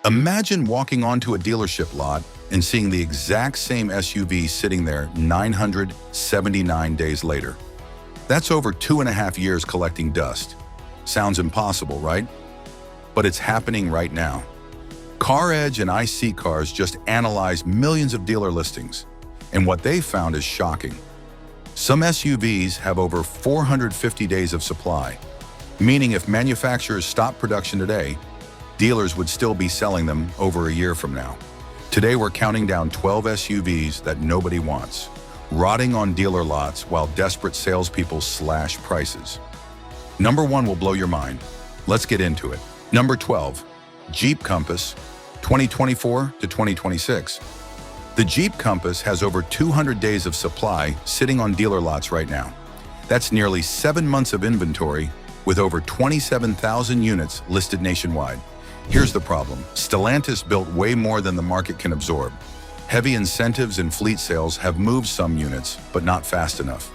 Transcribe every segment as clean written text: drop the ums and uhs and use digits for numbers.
Imagine walking onto a dealership lot and seeing the exact same SUV sitting there 979 days later. That's over 2.5 years collecting dust. Sounds impossible, right? But it's happening right now. CarEdge and IC Cars just analyzed millions of dealer listings, and what they found is shocking. Some SUVs have over 450 days of supply, meaning if manufacturers stop production today, dealers would still be selling them over a year from now. Today we're counting down 12 SUVs that nobody wants, rotting on dealer lots while desperate salespeople slash prices. Number 1 will blow your mind. Let's get into it. Number 12, Jeep Compass, 2024 to 2026. The Jeep Compass has over 200 days of supply sitting on dealer lots right now. That's nearly 7 months of inventory with over 27,000 units listed nationwide. Here's the problem. Stellantis built way more than the market can absorb. Heavy incentives and fleet sales have moved some units, but not fast enough.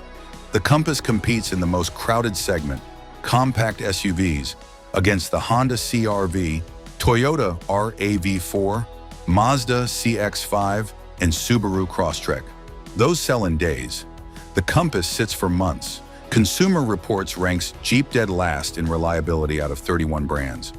The Compass competes in the most crowded segment, compact SUVs, against the Honda CR-V, Toyota RAV4, Mazda CX-5, and Subaru Crosstrek. Those sell in days. The Compass sits for months. Consumer Reports ranks Jeep dead last in reliability out of 31 brands.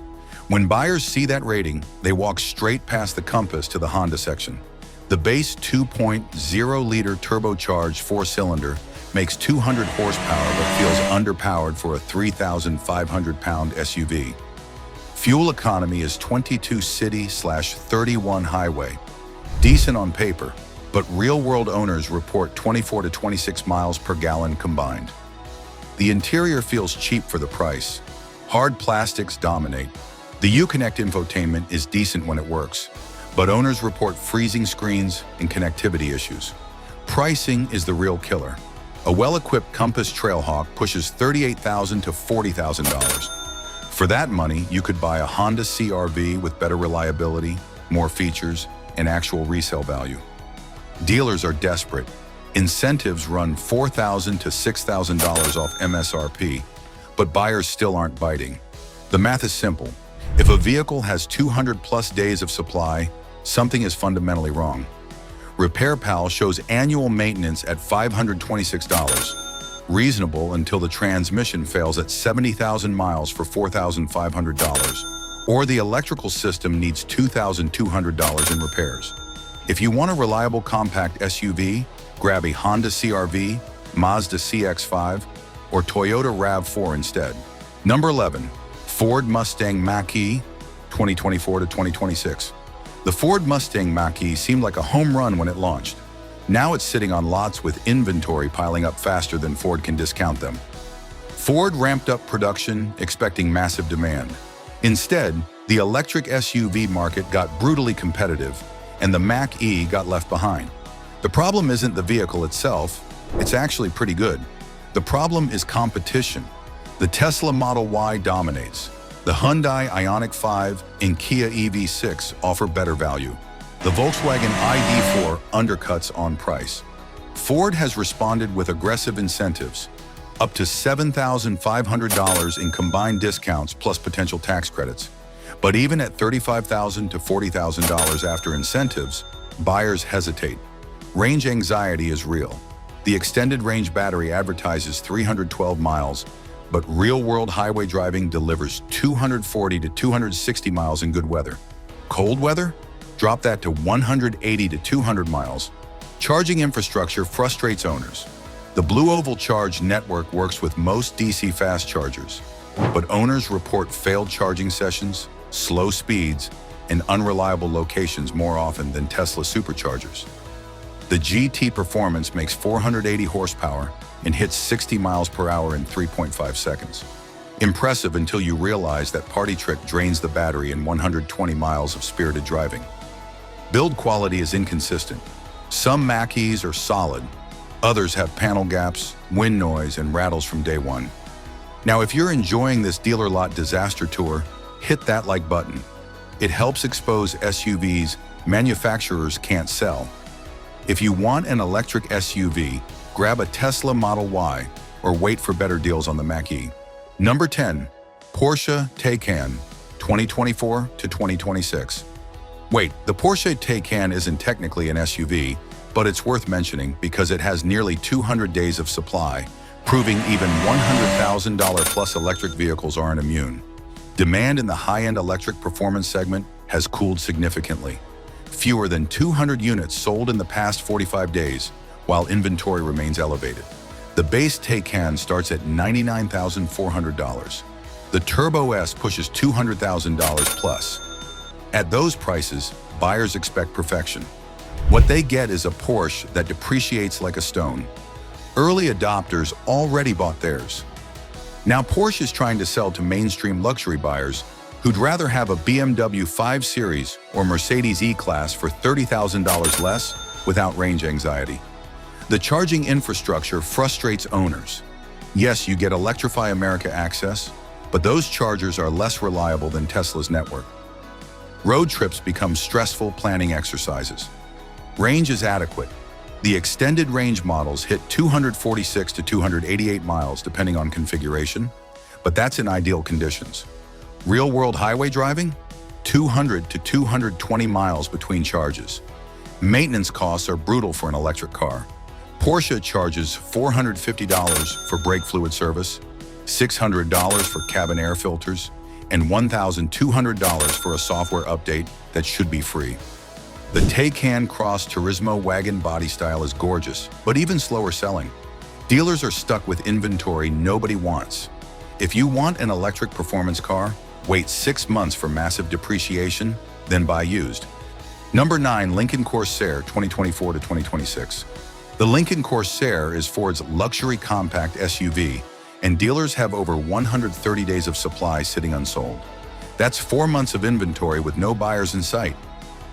When buyers see that rating, they walk straight past the Compass to the Honda section. The base 2.0-liter turbocharged 4-cylinder makes 200 horsepower but feels underpowered for a 3,500-pound SUV. Fuel economy is 22 city/31 highway. Decent on paper, but real-world owners report 24 to 26 miles per gallon combined. The interior feels cheap for the price. Hard plastics dominate. The Uconnect infotainment is decent when it works, but owners report freezing screens and connectivity issues. Pricing is the real killer. A well-equipped Compass Trailhawk pushes $38,000 to $40,000. For that money, you could buy a Honda CR-V with better reliability, more features, and actual resale value. Dealers are desperate. Incentives run $4,000 to $6,000 off MSRP, but buyers still aren't biting. The math is simple. If a vehicle has 200-plus days of supply, something is fundamentally wrong. RepairPal shows annual maintenance at $526, reasonable until the transmission fails at 70,000 miles for $4,500, or the electrical system needs $2,200 in repairs. If you want a reliable compact SUV, grab a Honda CR-V, Mazda CX-5, or Toyota RAV4 instead. Number 11. Ford Mustang Mach-E, 2024 to 2026. The Ford Mustang Mach-E seemed like a home run when it launched. Now it's sitting on lots with inventory piling up faster than Ford can discount them. Ford ramped up production, expecting massive demand. Instead, the electric SUV market got brutally competitive, and the Mach-E got left behind. The problem isn't the vehicle itself, it's actually pretty good. The problem is competition. The Tesla Model Y dominates. The Hyundai Ioniq 5 and Kia EV6 offer better value. The Volkswagen ID.4 undercuts on price. Ford has responded with aggressive incentives, up to $7,500 in combined discounts plus potential tax credits. But even at $35,000 to $40,000 after incentives, buyers hesitate. Range anxiety is real. The extended range battery advertises 312 miles, but real-world highway driving delivers 240 to 260 miles in good weather. Cold weather? Drop that to 180 to 200 miles. Charging infrastructure frustrates owners. The Blue Oval Charge network works with most DC fast chargers, but owners report failed charging sessions, slow speeds, and unreliable locations more often than Tesla superchargers. The GT Performance makes 480 horsepower and hits 60 miles per hour in 3.5 seconds. Impressive until you realize that Party Trick drains the battery in 120 miles of spirited driving. Build quality is inconsistent. Some Mach-E's are solid, others have panel gaps, wind noise, and rattles from day one. Now, if you're enjoying this dealer lot disaster tour, hit that like button. It helps expose SUVs manufacturers can't sell. If you want an electric SUV, grab a Tesla Model Y or wait for better deals on the Mach-E. Number 10. Porsche Taycan, 2024 to 2026. Wait, the Porsche Taycan isn't technically an SUV, but it's worth mentioning because it has nearly 200 days of supply, proving even $100,000 plus electric vehicles aren't immune. Demand in the high-end electric performance segment has cooled significantly. Fewer than 200 units sold in the past 45 days, while inventory remains elevated. The base Taycan starts at $99,400. The Turbo S pushes $200,000 plus. At those prices, buyers expect perfection. What they get is a Porsche that depreciates like a stone. Early adopters already bought theirs. Now Porsche is trying to sell to mainstream luxury buyers who'd rather have a BMW 5 Series or Mercedes E-Class for $30,000 less without range anxiety. The charging infrastructure frustrates owners. Yes, you get Electrify America access, but those chargers are less reliable than Tesla's network. Road trips become stressful planning exercises. Range is adequate. The extended range models hit 246 to 288 miles depending on configuration, but that's in ideal conditions. Real-world highway driving? 200 to 220 miles between charges. Maintenance costs are brutal for an electric car. Porsche charges $450 for brake fluid service, $600 for cabin air filters, and $1,200 for a software update that should be free. The Taycan Cross Turismo wagon body style is gorgeous, but even slower selling. Dealers are stuck with inventory nobody wants. If you want an electric performance car, wait 6 months for massive depreciation, then buy used. Number 9, Lincoln Corsair 2024 to 2026. The Lincoln Corsair is Ford's luxury compact SUV, and dealers have over 130 days of supply sitting unsold. That's 4 months of inventory with no buyers in sight.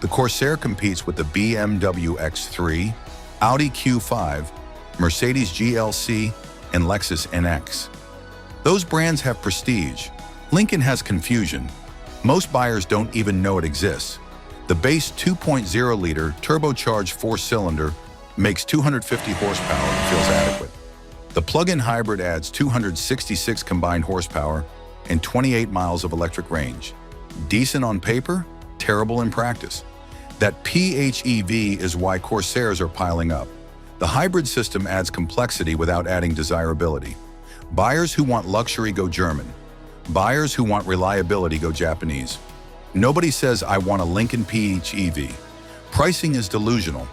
The Corsair competes with the BMW X3, Audi Q5, Mercedes GLC, and Lexus NX. Those brands have prestige. Lincoln has confusion. Most buyers don't even know it exists. The base 2.0-liter turbocharged 4-cylinder makes 250 horsepower and feels adequate. The plug-in hybrid adds 266 combined horsepower and 28 miles of electric range. Decent on paper, terrible in practice. That PHEV is why Corsairs are piling up. The hybrid system adds complexity without adding desirability. Buyers who want luxury go German. Buyers who want reliability go Japanese. Nobody says, I want a Lincoln PHEV. Pricing is delusional.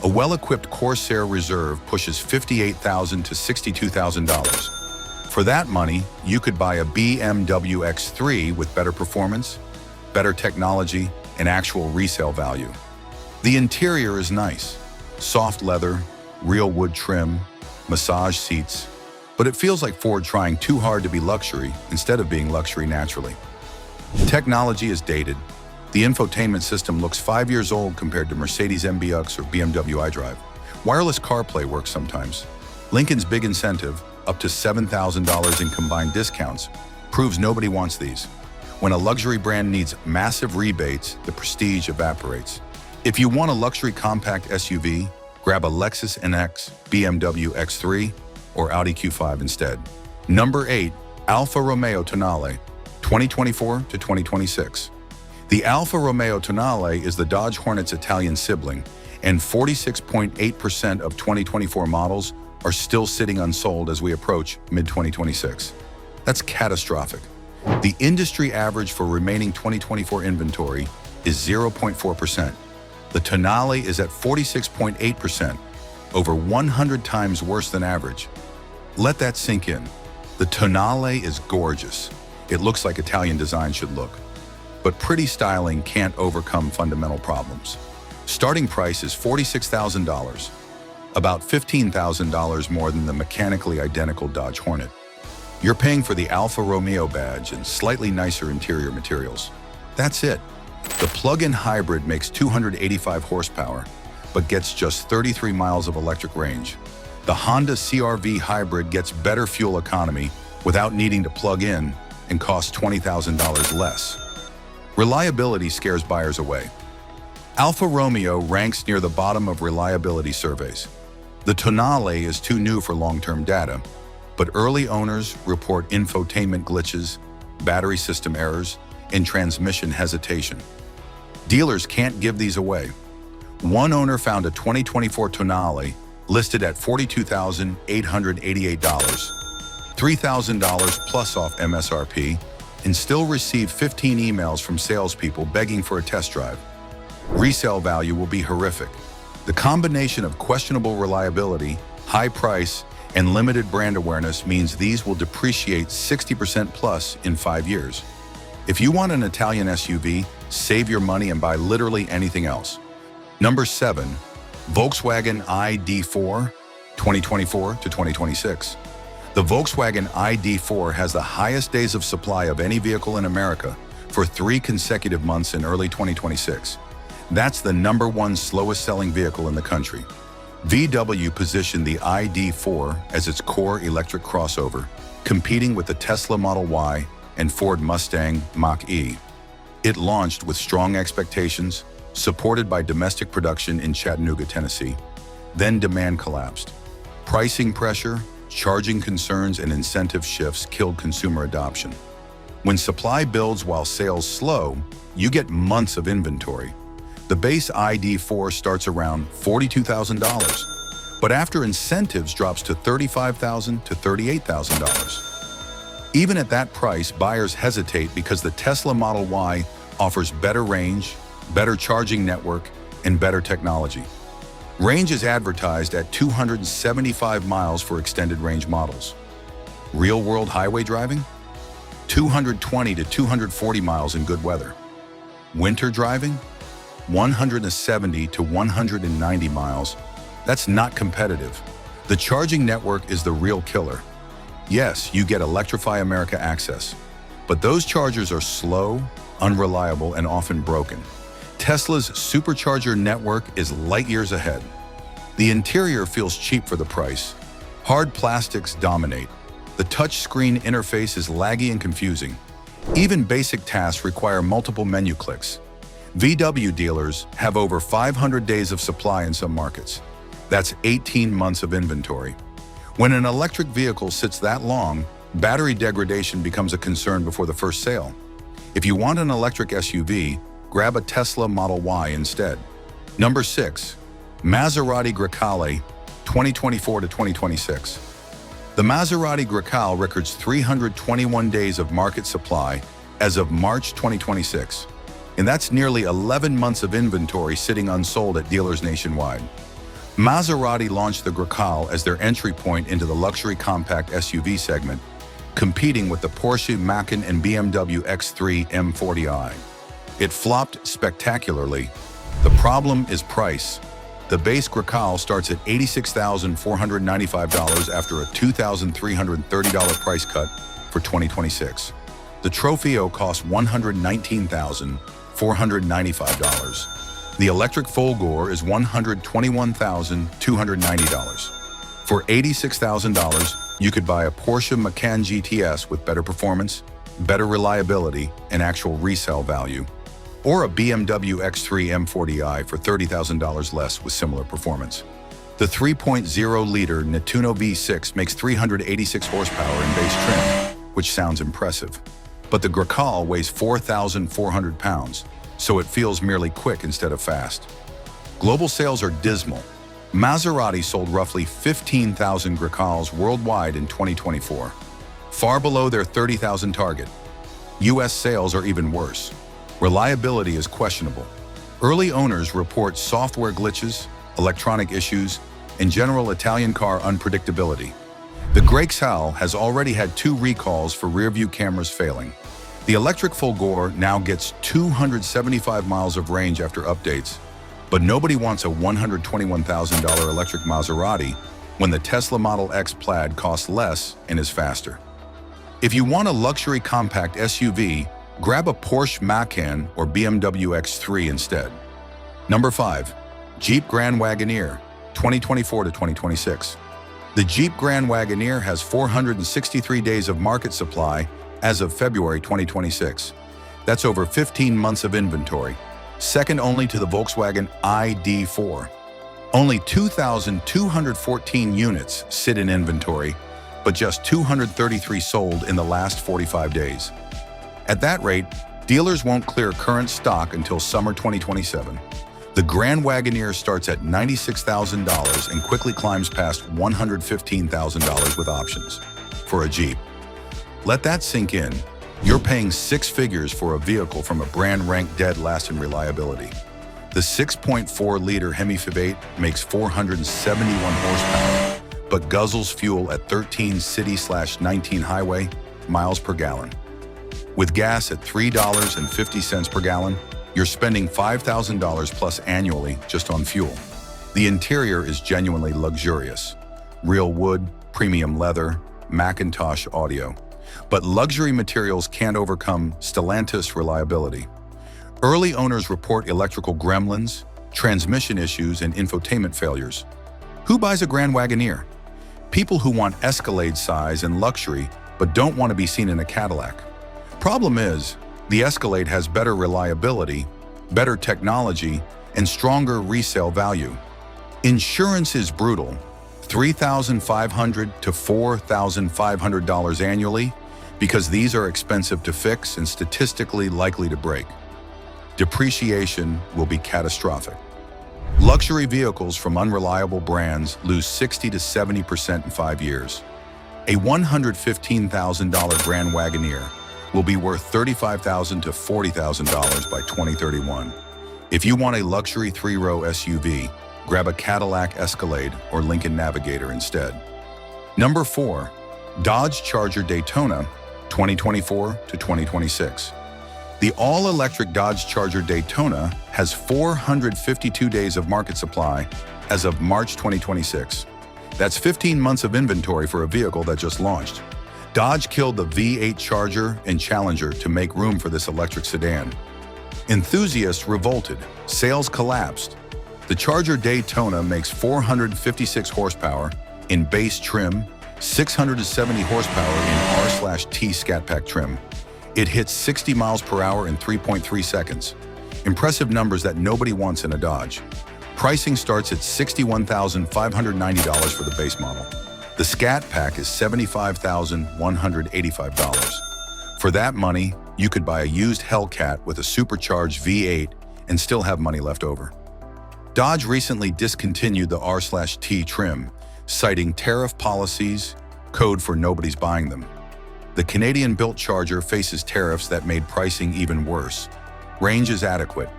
A well-equipped Corsair Reserve pushes $58,000 to $62,000. For that money, you could buy a BMW X3 with better performance, better technology, and actual resale value. The interior is nice. Soft leather, real wood trim, massage seats, but it feels like Ford trying too hard to be luxury instead of being luxury naturally. Technology is dated. The infotainment system looks 5 years old compared to Mercedes MBUX or BMW iDrive. Wireless CarPlay works sometimes. Lincoln's big incentive, up to $7,000 in combined discounts, proves nobody wants these. When a luxury brand needs massive rebates, the prestige evaporates. If you want a luxury compact SUV, grab a Lexus NX, BMW X3, or Audi Q5 instead. Number 8, Alfa Romeo Tonale, 2024 to 2026. The Alfa Romeo Tonale is the Dodge Hornet's Italian sibling, and 46.8% of 2024 models are still sitting unsold as we approach mid-2026. That's catastrophic. The industry average for remaining 2024 inventory is 0.4%. The Tonale is at 46.8%, over 100 times worse than average. Let that sink in. The Tonale is gorgeous. It looks like Italian design should look. But pretty styling can't overcome fundamental problems. Starting price is $46,000, about $15,000 more than the mechanically identical Dodge Hornet. You're paying for the Alfa Romeo badge and slightly nicer interior materials. That's it. The plug-in hybrid makes 285 horsepower, but gets just 33 miles of electric range. The Honda CR-V hybrid gets better fuel economy without needing to plug in and costs $20,000 less. Reliability scares buyers away. Alfa Romeo ranks near the bottom of reliability surveys. The Tonale is too new for long-term data, but early owners report infotainment glitches, battery system errors, and transmission hesitation. Dealers can't give these away. One owner found a 2024 Tonale listed at $42,888, $3,000 plus off MSRP, and still received 15 emails from salespeople begging for a test drive. Resale value will be horrific. The combination of questionable reliability, high price, and limited brand awareness means these will depreciate 60% plus in 5 years. If you want an Italian SUV, save your money and buy literally anything else. Number 7, Volkswagen ID.4, 2024 to 2026. The Volkswagen ID.4 has the highest days of supply of any vehicle in America for 3 consecutive months in early 2026. That's the #1 slowest selling vehicle in the country. VW positioned the ID.4 as its core electric crossover, competing with the Tesla Model Y and Ford Mustang Mach-E. It launched with strong expectations, supported by domestic production in Chattanooga, Tennessee. Then demand collapsed. Pricing pressure, charging concerns, and incentive shifts killed consumer adoption. When supply builds while sales slow, you get months of inventory. The base ID.4 starts around $42,000, but after incentives drops to $35,000 to $38,000. Even at that price, buyers hesitate because the Tesla Model Y offers better range, better charging network, and better technology. Range is advertised at 275 miles for extended range models. Real-world highway driving? 220 to 240 miles in good weather. Winter driving? 170 to 190 miles. That's not competitive. The charging network is the real killer. Yes, you get Electrify America access, but those chargers are slow, unreliable, and often broken. Tesla's supercharger network is light years ahead. The interior feels cheap for the price. Hard plastics dominate. The touchscreen interface is laggy and confusing. Even basic tasks require multiple menu clicks. VW dealers have over 500 days of supply in some markets. That's 18 months of inventory. When an electric vehicle sits that long, battery degradation becomes a concern before the first sale. If you want an electric SUV, grab a Tesla Model Y instead. Number 6, Maserati Grecale, 2024 to 2026. The Maserati Grecale records 321 days of market supply as of March 2026. And that's nearly 11 months of inventory sitting unsold at dealers nationwide. Maserati launched the Grecale as their entry point into the luxury compact SUV segment, competing with the Porsche Macan and BMW X3 M40i. It flopped spectacularly. The problem is price. The base Grecale starts at $86,495 after a $2,330 price cut for 2026. The Trofeo costs $119,495. The electric Folgore is $121,290. For $86,000, you could buy a Porsche Macan GTS with better performance, better reliability, and actual resale value, or a BMW X3 M40i for $30,000 less with similar performance. The 3.0-liter Nettuno V6 makes 386 horsepower in base trim, which sounds impressive. But the Grecale weighs 4,400 pounds, so it feels merely quick instead of fast. Global sales are dismal. Maserati sold roughly 15,000 Grecales worldwide in 2024, far below their 30,000 target. US sales are even worse. Reliability is questionable. Early owners report software glitches, electronic issues, and general Italian car unpredictability. The Grecale has already had 2 recalls for rear-view cameras failing. The electric Folgore now gets 275 miles of range after updates, but nobody wants a $121,000 electric Maserati when the Tesla Model X Plaid costs less and is faster. If you want a luxury compact SUV, grab a Porsche Macan or BMW X3 instead. Number 5, Jeep Grand Wagoneer, 2024 to 2026. The Jeep Grand Wagoneer has 463 days of market supply as of February 2026. That's over 15 months of inventory, second only to the Volkswagen ID.4. Only 2,214 units sit in inventory, but just 233 sold in the last 45 days. At that rate, Dealers won't clear current stock until summer 2027. The Grand Wagoneer starts at $96,000 and quickly climbs past $115,000 with options. For a Jeep, let that sink in. You're paying six figures for a vehicle from a brand ranked dead last in reliability. The 6.4-liter Hemi V8 makes 471 horsepower, but guzzles fuel at 13 city/19 highway miles per gallon. With gas at $3.50 per gallon, you're spending $5,000 plus annually just on fuel. The interior is genuinely luxurious. Real wood, premium leather, Macintosh audio. But luxury materials can't overcome Stellantis reliability. Early owners report electrical gremlins, transmission issues, and infotainment failures. Who buys a Grand Wagoneer? People who want Escalade size and luxury, but don't want to be seen in a Cadillac. Problem is, the Escalade has better reliability, better technology, and stronger resale value. Insurance is brutal, $3,500 to $4,500 annually, because these are expensive to fix and statistically likely to break. Depreciation will be catastrophic. Luxury vehicles from unreliable brands lose 60 to 70% in 5 years. A $115,000 Grand Wagoneer will be worth $35,000 to $40,000 by 2031. If you want a luxury 3-row SUV, grab a Cadillac Escalade or Lincoln Navigator instead. Number 4, Dodge Charger Daytona, 2024 to 2026. The all-electric Dodge Charger Daytona has 452 days of market supply as of March 2026. That's 15 months of inventory for a vehicle that just launched. Dodge killed the V8 Charger and Challenger to make room for this electric sedan. Enthusiasts revolted, sales collapsed. The Charger Daytona makes 456 horsepower in base trim, 670 horsepower in R/T Scat Pack trim. It hits 60 miles per hour in 3.3 seconds. Impressive numbers that nobody wants in a Dodge. Pricing starts at $61,590 for the base model. The Scat Pack is $75,185. For that money, you could buy a used Hellcat with a supercharged V8 and still have money left over. Dodge recently discontinued the R/T trim, citing tariff policies, code for nobody's buying them. The Canadian-built Charger faces tariffs that made pricing even worse. Range is adequate,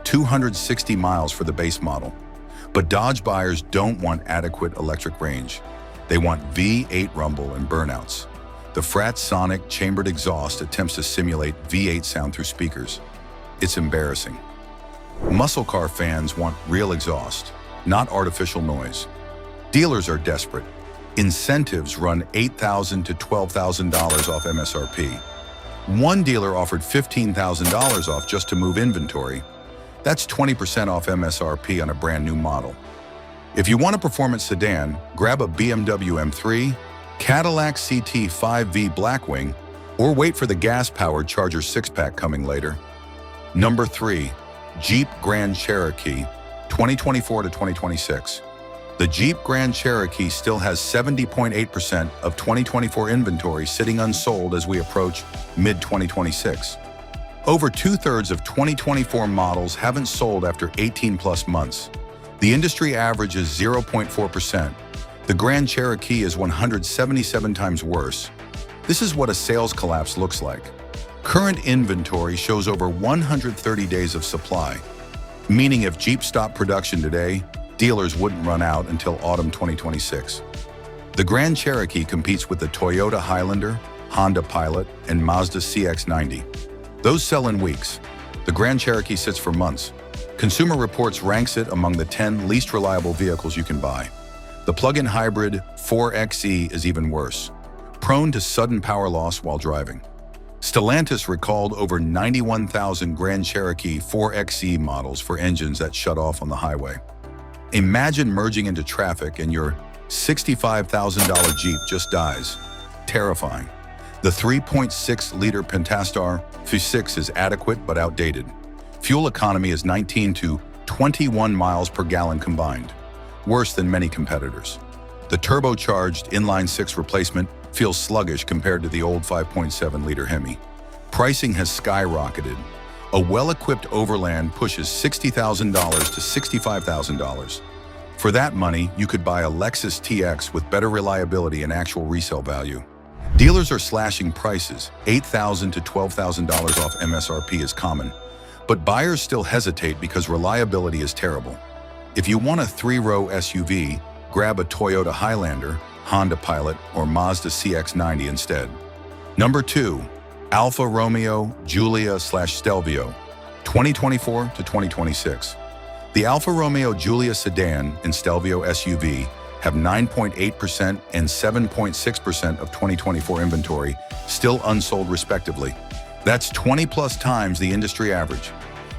260 miles for the base model. But Dodge buyers don't want adequate electric range. They want V8 rumble and burnouts. The Fratsonic chambered exhaust attempts to simulate V8 sound through speakers. It's embarrassing. Muscle car fans want real exhaust, not artificial noise. Dealers are desperate. Incentives run $8,000 to $12,000 off MSRP. One dealer offered $15,000 off just to move inventory. That's 20% off MSRP on a brand new model. If you want a performance sedan, grab a BMW M3, Cadillac CT5V Blackwing, or wait for the gas-powered Charger 6-pack coming later. Number 3, Jeep Grand Cherokee, 2024 to 2026. The Jeep Grand Cherokee still has 70.8% of 2024 inventory sitting unsold as we approach mid-2026. Over 2/3 of 2024 models haven't sold after 18+ months. The industry average is 0.4%. The Grand Cherokee is 177 times worse. This is what a sales collapse looks like. Current inventory shows over 130 days of supply, meaning if Jeep stopped production today, dealers wouldn't run out until autumn 2026. The Grand Cherokee competes with the Toyota Highlander, Honda Pilot, and Mazda CX-90. Those sell in weeks. The Grand Cherokee sits for months. Consumer Reports ranks it among the 10 least reliable vehicles you can buy. The plug-in hybrid 4xe is even worse, prone to sudden power loss while driving. Stellantis recalled over 91,000 Grand Cherokee 4xe models for engines that shut off on the highway. Imagine merging into traffic and your $65,000 Jeep just dies. Terrifying. The 3.6-liter Pentastar V6 is adequate but outdated. Fuel economy is 19 to 21 miles per gallon combined, worse than many competitors. The turbocharged inline-6 replacement feels sluggish compared to the old 5.7-liter Hemi. Pricing has skyrocketed. A well-equipped Overland pushes $60,000 to $65,000. For that money, you could buy a Lexus TX with better reliability and actual resale value. Dealers are slashing prices. $8,000 to $12,000 off MSRP is common, but buyers still hesitate because reliability is terrible. If you want a 3-row SUV, grab a Toyota Highlander, Honda Pilot, or Mazda CX-90 instead. Number 2. Alfa Romeo Giulia/Stelvio, 2024 to 2026. The Alfa Romeo Giulia sedan and Stelvio SUV have 9.8% and 7.6% of 2024 inventory still unsold respectively. That's 20+ times the industry average.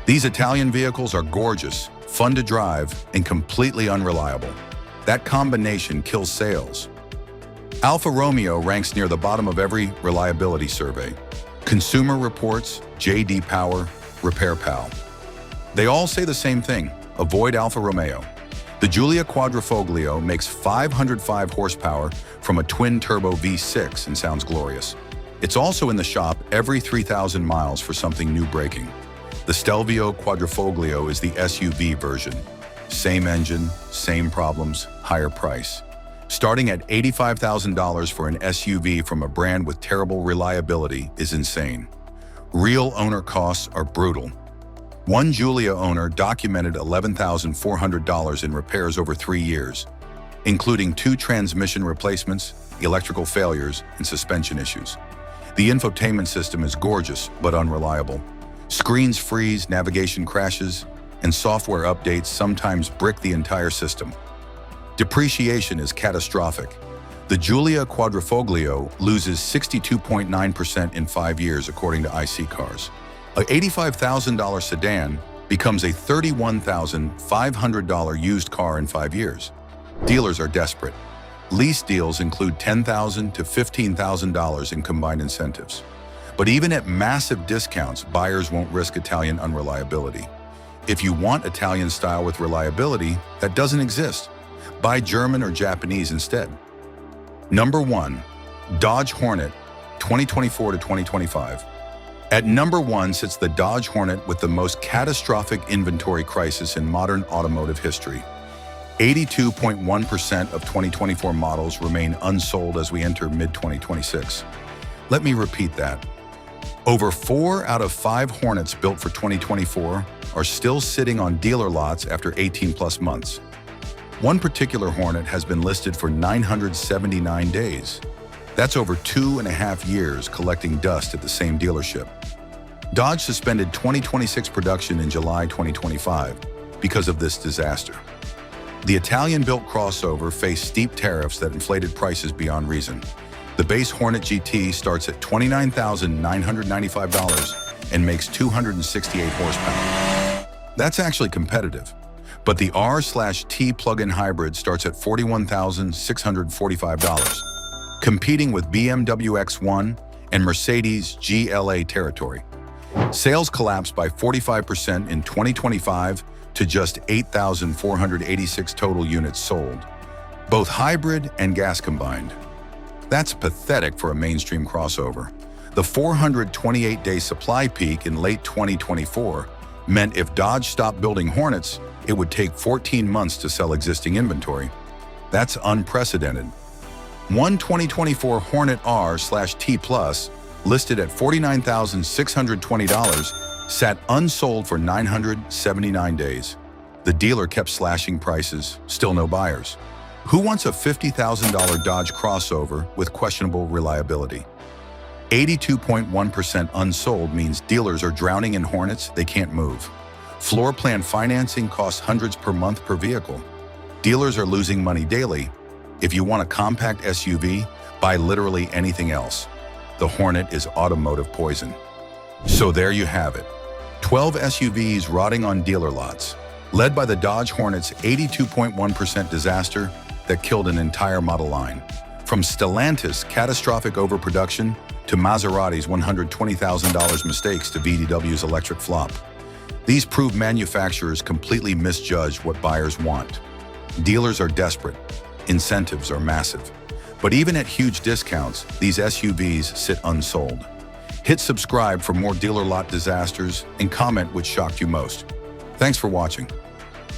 These Italian vehicles are gorgeous, fun to drive, and completely unreliable. That combination kills sales. Alfa Romeo ranks near the bottom of every reliability survey. Consumer Reports, J.D. Power, Repair Pal. They all say the same thing: avoid Alfa Romeo. The Giulia Quadrifoglio makes 505 horsepower from a twin-turbo V6 and sounds glorious. It's also in the shop every 3,000 miles for something new breaking. The Stelvio Quadrifoglio is the SUV version. Same engine, same problems, higher price. Starting at $85,000 for an SUV from a brand with terrible reliability is insane. Real owner costs are brutal. One Giulia owner documented $11,400 in repairs over 3 years, including 2 transmission replacements, electrical failures, and suspension issues. The infotainment system is gorgeous but unreliable. Screens freeze, navigation crashes, and software updates sometimes brick the entire system. Depreciation is catastrophic. The Giulia Quadrifoglio loses 62.9% in 5 years according to IC Cars. A $85,000 sedan becomes a $31,500 used car in 5 years. Dealers are desperate. Lease deals include $10,000 to $15,000 in combined incentives. But even at massive discounts, buyers won't risk Italian unreliability. If you want Italian style with reliability, that doesn't exist. Buy German or Japanese instead. Number 1. Dodge Hornet, 2024 to 2025. At number 1 sits the Dodge Hornet with the most catastrophic inventory crisis in modern automotive history. 82.1% of 2024 models remain unsold as we enter mid-2026. Let me repeat that. Over 4 out of 5 Hornets built for 2024 are still sitting on dealer lots after 18+ months. One particular Hornet has been listed for 979 days. That's over 2.5 years collecting dust at the same dealership. Dodge suspended 2026 production in July 2025 because of this disaster. The Italian-built crossover faced steep tariffs that inflated prices beyond reason. The base Hornet GT starts at $29,995 and makes 268 horsepower. That's actually competitive. But the R/T plug-in hybrid starts at $41,645, competing with BMW X1 and Mercedes GLA territory. Sales collapsed by 45% in 2025 to just 8,486 total units sold, both hybrid and gas combined. That's pathetic for a mainstream crossover. The 428-day supply peak in late 2024 meant if Dodge stopped building Hornets, it would take 14 months to sell existing inventory. That's unprecedented. One 2024 Hornet R/T Plus, listed at $49,620, sat unsold for 979 days. The dealer kept slashing prices, still no buyers. Who wants a $50,000 Dodge crossover with questionable reliability? 82.1% unsold means dealers are drowning in Hornets they can't move. Floor plan financing costs hundreds per month per vehicle. Dealers are losing money daily. If you want a compact SUV, buy literally anything else. The Hornet is automotive poison. So there you have it. 12 SUVs rotting on dealer lots, led by the Dodge Hornet's 82.1% disaster that killed an entire model line. From Stellantis' catastrophic overproduction to Maserati's $120,000 mistakes to VW's electric flop. These prove manufacturers completely misjudged what buyers want. Dealers are desperate. Incentives are massive. But even at huge discounts, these SUVs sit unsold. Hit subscribe for more dealer lot disasters and comment which shocked you most. Thanks for watching.